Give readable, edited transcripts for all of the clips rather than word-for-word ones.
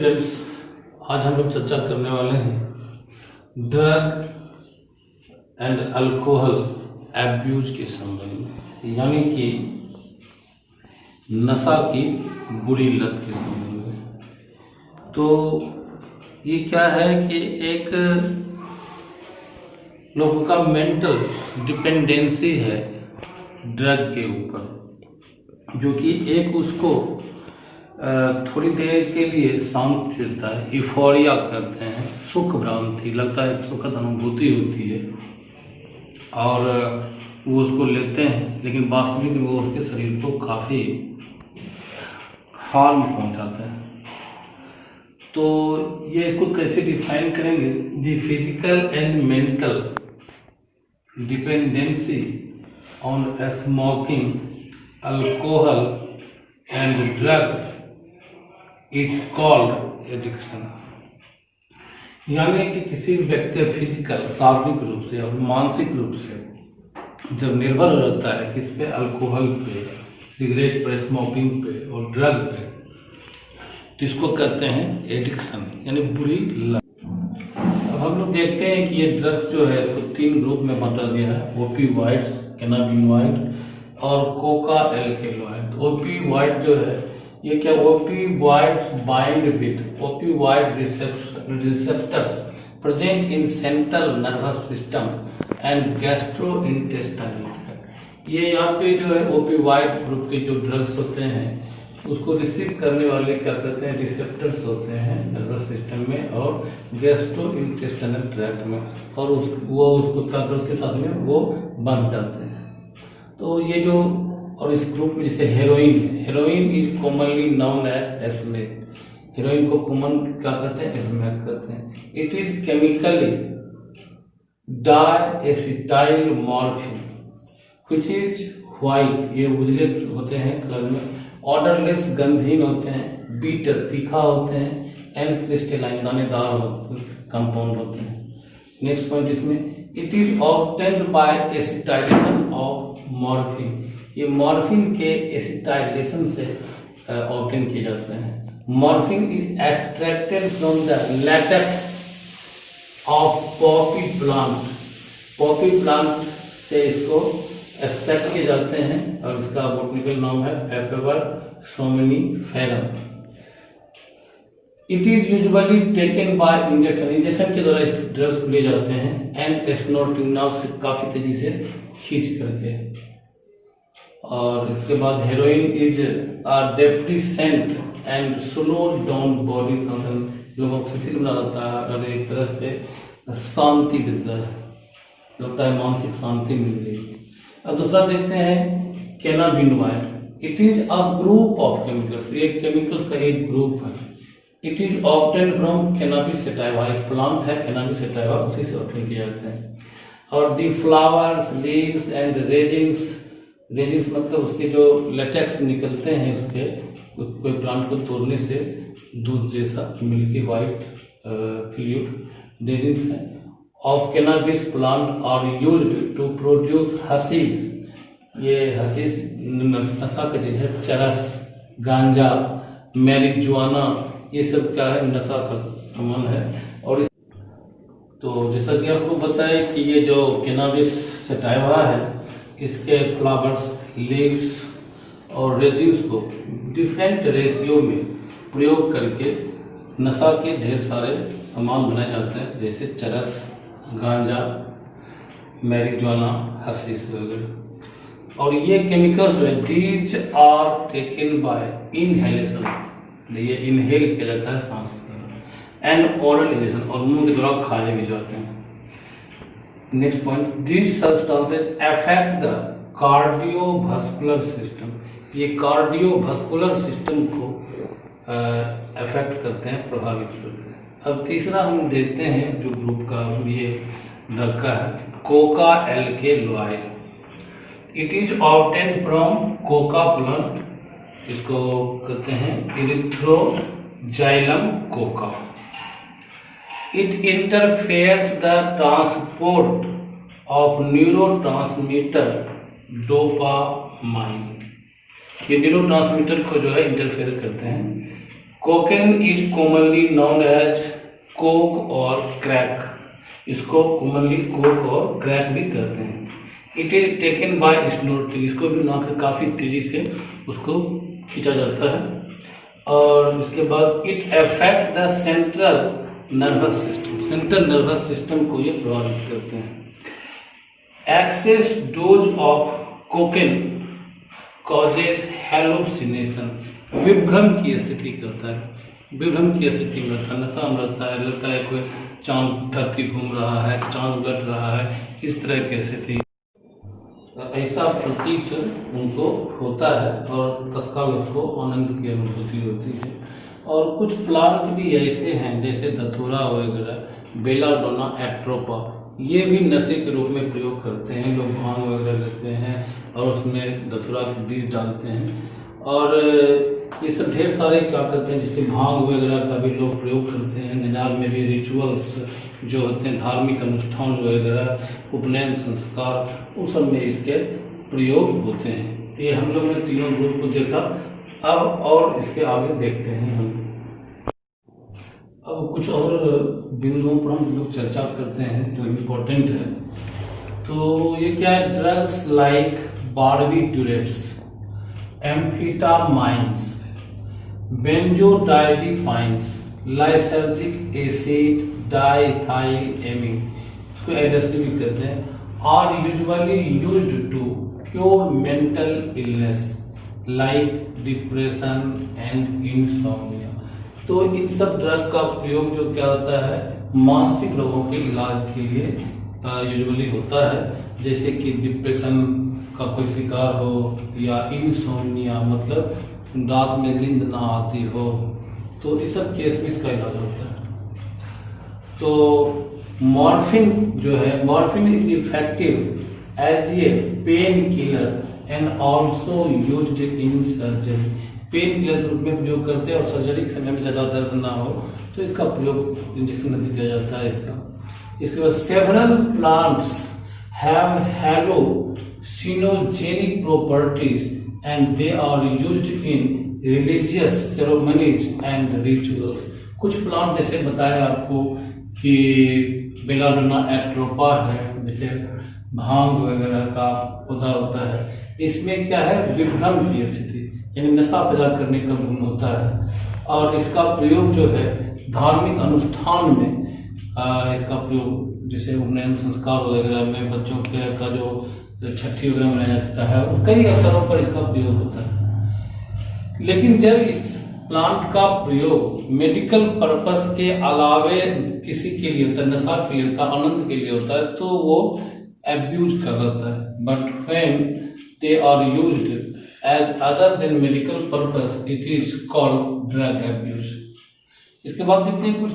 Students, आज हम लोग चर्चा करने वाले हैं ड्रग एंड अल्कोहल एब्यूज के संबंध में, यानी कि नशा की बुरी लत के संबंध में। तो ये क्या है कि एक लोगों का मेंटल डिपेंडेंसी है ड्रग के ऊपर, जो कि एक उसको थोड़ी देर के लिए शांत देता है, इफोरिया कहते हैं, सुख भ्रांति लगता है, सुखद अनुभूति होती है और वो उसको लेते हैं, लेकिन वास्तविक में वो उसके शरीर को काफ़ी हार्म पहुंचाता है। तो ये इसको कैसे डिफाइन करेंगे? The physical and mental dependency on smoking, alcohol and drug is called addiction. यानी कि किसी व्यक्ति फिजिकल शारीरिक रूप से और मानसिक रूप से जब निर्भर हो जाता है किस पे, अल्कोहल पे, सिगरेट पे, स्मोकिंग पे और ड्रग पे, तो इसको कहते हैं एडिक्शन, यानी बुरी लत। अब हम लोग देखते हैं कि ये ड्रग्स जो है तो 3 ग्रुप में बांटा गया है, ओपीवाइड्स, कैनाबिनॉइड और कोका एल्केलॉइड। ओपीवाइड जो है ये क्या, opioids bind with opioid receptors present in central nervous system and gastrointestinal tract. ये यहाँ पे जो है ओपीवाइड ग्रुप के जो ड्रग्स होते हैं उसको रिसीव करने वाले क्या कहते हैं, रिसेप्टर्स होते हैं नर्वस सिस्टम में और गैस्ट्रोइंटेस्टाइनल ट्रैक्ट में, और वो उसको क्या के साथ में वो बंध जाते हैं। तो ये जो, और इस ग्रुप में जैसे हेरोइन है, heroin is commonly known as smack. Heroin को कॉमन क्या कहते हैं, स्मैक कहते हैं। It is chemically diacetyl morphine which is white, ये उजले होते हैं कलर में, ऑर्डरलेस गंधहीन होते हैं, बीटर तीखा होते हैं, एंड क्रिस्टलाइन दानेदार कंपाउंड होते हैं। नेक्स्ट पॉइंट इसमें, it is obtained by acetylation of morphine. ये मॉर्फिन के एसिटाइलेशन से ऑब्टेन किए जाते हैं। Morphine is extracted from the latex of Poppy plant. Poppy plant से इसको एक्सट्रैक्ट किए जाते हैं और इसका बॉटनिकल नाम है पेपेवर सोमनिफेरम। It is usually taken by injection, injection के द्वारा इस ड्रग्स को ले जाते हैं, एंड स्नोर्टिंग, नाक से काफ़ी तेजी से खींच करके। और इसके बाद heroin is a depressant and slows down body function, जो ऑक्सीजन बना देता है और एक तरह से शांति देता है, लगता है मानसिक शांति मिल रही। अब दूसरा देखते हैं cannabinoid. It is a group of chemicals, ये केमिकल्स का एक ग्रुप है। It is obtain from cannabis sativa, एक प्लांट है कैनाबिस सैटिवा, उसी से ऑब्टेन किए जाते हैं। और the flowers, leaves and resins, resins मतलब उसके जो लेटेक्स निकलते हैं उसके, कोई प्लांट को तोड़ने से दूध जैसा मिल्की वाइट फ्लूइड रेजिन्स हैं of cannabis plant are used to produce hashish. ये हशीश नशा का चीज है, चरस, गांजा, मैरिजुआना, ये सब क्या है, नशा का सामान है। और तो जैसा कि आपको बताया कि ये जो कैनाबिस सैटिवा है, इसके फ्लावर्स, लीव्स और रेजिन्स को डिफरेंट रेशियो में प्रयोग करके नशा के ढेर सारे सामान बनाए जाते हैं, जैसे चरस, गांजा, मैरिजुआना, हशीश वगैरह। और ये केमिकल्स जो है, these are taken by inhalation, ये इनहेल किया जाता है सांस के, एंड ओरल इंजेक्शन, और मुंह के द्वारा खाए भी जाते हैं। Next point, these substances affect the cardiovascular system, ये कार्डियोवास्कुलर सिस्टम को अफेक्ट करते हैं, प्रभावित करते हैं। अब तीसरा हम देखते हैं जो ग्रुप का ये ड्रग का है, coca alkaloid. It is obtain from coca plant, इसको कहते हैं erythroxylum coca. It interferes the transport of neurotransmitter dopamine, ये न्यूरोट्रांसमीटर को जो है इंटरफेयर करते हैं। Cocaine is commonly known as coke और क्रैक। इसको कॉमनली कोक और क्रैक भी कहते हैं। It is taken by snorting. इसको भी नाक से काफ़ी तेज़ी से उसको खींचा जाता है। और इसके बाद it affect the central nervous system. Central nervous system को ये प्रभावित करते हैं। Excess dose of cocaine causes hallucination. विभ्रम की स्थिति करता है। विभ्रम की स्थिति में रहता है, नशा में रहता है, लगता है कोई चांद धरती घूम रहा है, चांद उलट रहा है, इस तरह की स्थिति, ऐसा प्रतीत उनको होता है और तत्काल उसको आनंद की अनुभूति होती है। और कुछ प्लांट भी ऐसे हैं जैसे धतूरा वगैरह, बेलाडोना एट्रोपा, ये भी नशे के रूप में प्रयोग करते हैं। लोग भांग वगैरह लेते हैं और उसमें धतूरा के बीज डालते हैं। और ये सब ढेर सारे क्या करते हैं, जैसे भांग वगैरह का भी लोग प्रयोग करते हैं। नजार में भी रिचुअल्स जो होते हैं, धार्मिक अनुष्ठान वगैरह, उपनयन संस्कार, उस सब में इसके प्रयोग होते हैं। तो ये हम लोग ने तीनों ग्रुप को देखा। अब और इसके आगे देखते हैं हम। अब कुछ और बिंदुओं पर हम लोग चर्चा करते हैं जो इम्पोर्टेंट है। तो ये क्या है, drugs like barbiturates, amphetamines, benzodiazepines, lysergic acid, diethylamine, इसको एलएसडी भी कहते हैं, are usually used to cure mental illness like depression and insomnia. तो इन सब ड्रग का प्रयोग जो क्या होता है, मानसिक रोगों के इलाज के लिए यूजुअली होता है, जैसे कि डिप्रेशन का कोई शिकार हो या इंसोम्निया मतलब रात में नींद ना आती हो, तो इस सब केस में इसका इलाज होता है। तो मॉर्फिन जो है, morphine is effective as a pain killer and also used in surgery. Pain killer के रूप में प्रयोग करते हैं और सर्जरी के समय में ज़्यादा दर्द ना हो तो इसका प्रयोग इंजेक्शन में दिया जाता है इसका। इसके बाद several plants have hallucinogenic properties and they are used in religious ceremonies and rituals. कुछ प्लांट जैसे बताया आपको कि बेलाडोना एट्रोपा है, जैसे भांग वगैरह का पौधा होता है, इसमें क्या है, विभ्रम की स्थिति यानी नशा पैदा करने का गुण होता है। और इसका प्रयोग जो है धार्मिक अनुष्ठान में इसका प्रयोग, जैसे उपनयन संस्कार वगैरह में बच्चों के का जो छठी वगैरह मनाया जाता है, कई अवसरों पर इसका प्रयोग होता है। लेकिन जब इस प्लांट का प्रयोग मेडिकल पर्पस के अलावे किसी के लिए होता है, नशा के लिए होता है, आनंद के लिए होता है, तो वो एब्यूज कर लेता है। But when they are used as other than medical purpose it is called drug abuse. इसके बाद देखते हैं कुछ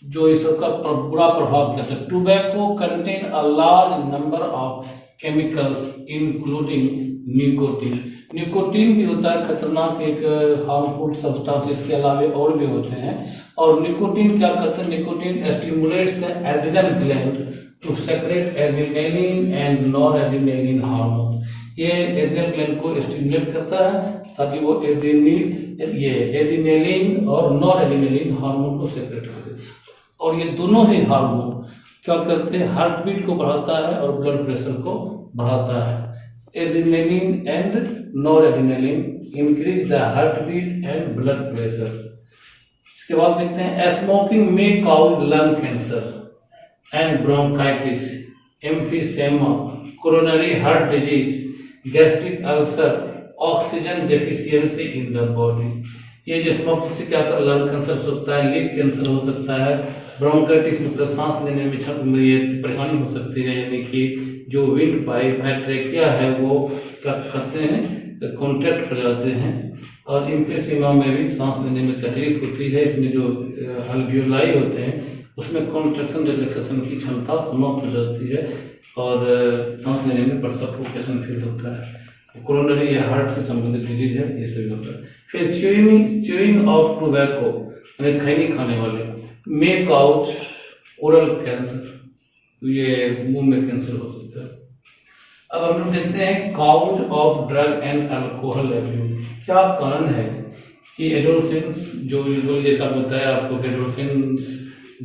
जो इस सबका बुरा प्रभाव क्या था। Tobacco contain a large number of chemicals including nicotine. Nicotine भी होता है खतरनाक एक हार्मफुल सब्सटेंस, इसके अलावे और भी होते हैं। और निकोटीन क्या करते हैं, nicotine stimulates the adrenal gland to secrete adrenaline and noradrenaline hormone. ये एड्रिनल ग्लैंड को स्टिमुलेट करता है ताकि वो एड्रेनालिन और नॉरएड्रेनालिन हार्मोन को सेक्रेट करे। और ये दोनों ही हार्मोन क्या करते हैं, हार्ट बीट को बढ़ाता है और ब्लड प्रेशर को बढ़ाता है। Adrenaline and noradrenaline increase the heart beat and blood pressure. इसके बाद देखते हैं smoking may cause lung cancer and bronchitis, emphysema, coronary heart disease, gastric ulcer, oxygen deficiency in the body. ये जो स्मोकिंग से क्या होता है, लंग कैंसर हो सकता है, लिप कैंसर हो सकता है, ब्रोंकाइटिस मतलब सांस लेने में ये परेशानी हो सकती है, यानी कि जो विंड पाइप है, ट्रेकिया है, वो क्या करते हैं, कॉन्ट्रैक्ट कर जाते हैं। और एम्फीसेमा में भी सांस लेने में तकलीफ होती है। इसमें जो अल्वियोलाई होते हैं उसमें कॉन्ट्रैक्शन रिलैक्सेशन की क्षमता समाप्त हो जाती है और सांस लेने में सफोकेशन फील होता है। कोरोनरी या हार्ट से संबंधित डिजीज है, ये सभी होता है। फिर च्यूइंग ऑफ टोबैको यानी खैनी खाने वाले में काउच ओरल कैंसर, ये मुंह में कैंसर हो सकता है। अब हम लोग देखते हैं cause of drug and alcohol abuse. क्या कारण है कि एडोलसेंस जो यूजुअली जैसा बताया आपको कि एडोलसेंस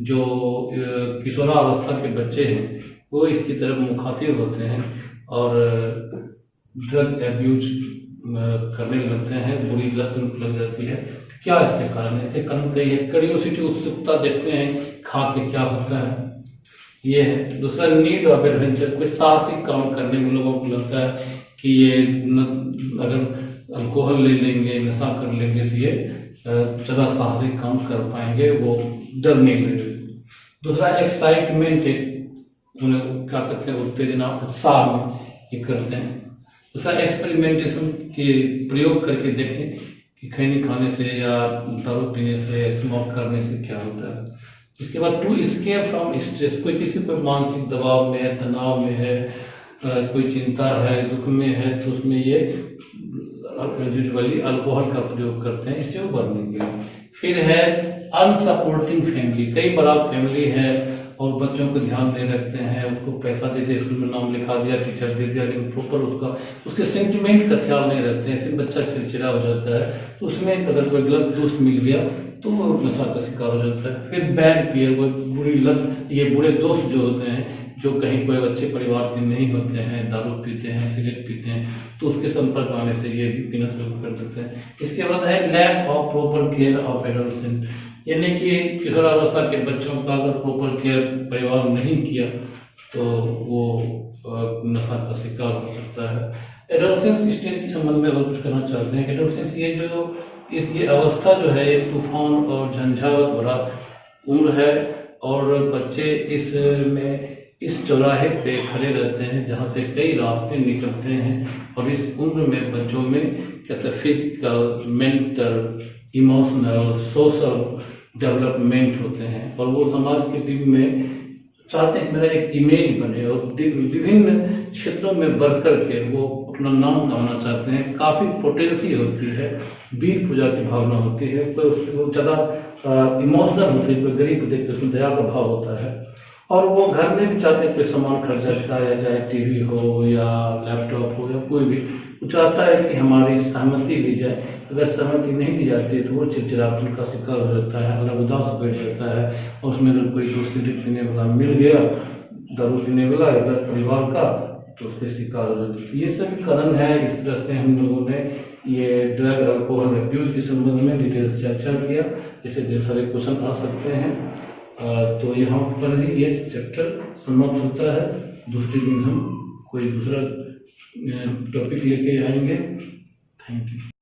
जो किशोरावस्था के बच्चे हैं वो इसकी तरफ मुखातिब होते हैं और ड्रग एब्यूज करने लगते हैं, बुरी लत उनको लग जाती है। क्या इसके कारण है? इसके कारण कई है, क्यूरियोसिटी, उत्सुकता, देखते हैं खा के क्या होता है, ये है। दूसरा नीड ऑफ एडवेंचर, कोई साहसिक काम करने में लोगों को लगता है कि ये अगर अल्कोहल ले लेंगे, नशा कर लेंगे तो ये ज़्यादा साहसिक काम कर पाएंगे, वो डर नहीं लगेगा। दूसरा एक्साइटमेंट, उन्हें क्या कहते हैं, उत्तेजना, उत्साह में ये करते हैं। दूसरा एक्सपेरिमेंटेशन के प्रयोग करके देखें कि खैनी खाने से या दारू पीने से, स्मोक करने से क्या होता है। इसके बाद टू एस्केप फ्रॉम स्ट्रेस, किसी कोई मानसिक दबाव में है, तनाव में है, कोई चिंता है, दुख में है, तो उसमें ये यूजुअली अल्कोहल का प्रयोग करते हैं इससे उबरने के लिए। फिर है अनसपोर्टिंग फैमिली, कई बार आप फैमिली है और बच्चों को ध्यान नहीं रखते हैं, उसको पैसा दे दिया, स्कूल में नाम लिखा दिया, टीचर दे दिया, लेकिन प्रॉपर उसके सेंटिमेंट का ख्याल नहीं रखते हैं, सिर्फ बच्चा चिड़चिड़ा हो जाता है, तो उसमें अगर कोई गलत दोस्त मिल गया तो वो नशा का शिकार हो जाता है। फिर बैड पीयर, वो बुरी लत, ये बुरे दोस्त जो होते हैं, जो कहीं कोई अच्छे परिवार के नहीं होते हैं, दारू पीते हैं, सिगरेट पीते हैं, तो उसके संपर्क आने से ये भी पीना शुरू कर देते हैं। इसके बाद है lack of proper care of adolescent, यानी कि किशोरावस्था के बच्चों का अगर प्रॉपर केयर परिवार नहीं किया तो वो नशा का शिकार हो सकता है। एडोलसेंस स्टेज के संबंध में और कुछ कहना चाहते हैं। एडोलसेंस ये अवस्था जो है एक तूफान और झंझावत भरा उम्र है और बच्चे इस चौराहे पे खड़े रहते हैं जहाँ से कई रास्ते निकलते हैं और इस उम्र में बच्चों में कहते हैं physical, mental, emotional, social development होते हैं और वो समाज के बीच में चाहते हैं कि मेरा एक इमेज बने और विभिन्न क्षेत्रों में बढ़ कर के वो अपना नाम कमाना चाहते हैं। काफ़ी पोटेंसी होती है, वीर पूजा की भावना होती है, कोई उसको ज़्यादा इमोशनल होती है, कोई गरीब को देख के उसमें दया का भाव होता है और वो घर में भी चाहते हैं कोई सामान खरीद जाता है, चाहे टीवी हो या लैपटॉप हो या कोई भी, वो चाहता है कि हमारी सहमति ली जाए। अगर सहमति नहीं दी जाती है तो वो चिड़चिड़ापन का शिकार हो जाता है, अलग उदास बैठ जाता है और उसमें अगर कोई दोस्त पीने वाला मिल गया, दारू पीने वाला अगर परिवार का, तो उसके शिकार हो जाते हैं। ये सभी कारण है। इस तरह से हम लोगों ने ये ड्रग अल्कोहल एब्यूज के संबंध में डिटेल से चर्चा किया, इससे ढेर सारे क्वेश्चन आ सकते हैं। तो यहाँ पर ही ये चैप्टर समाप्त होता है। दूसरे दिन हम कोई दूसरा टॉपिक लेके आएंगे। Thank you.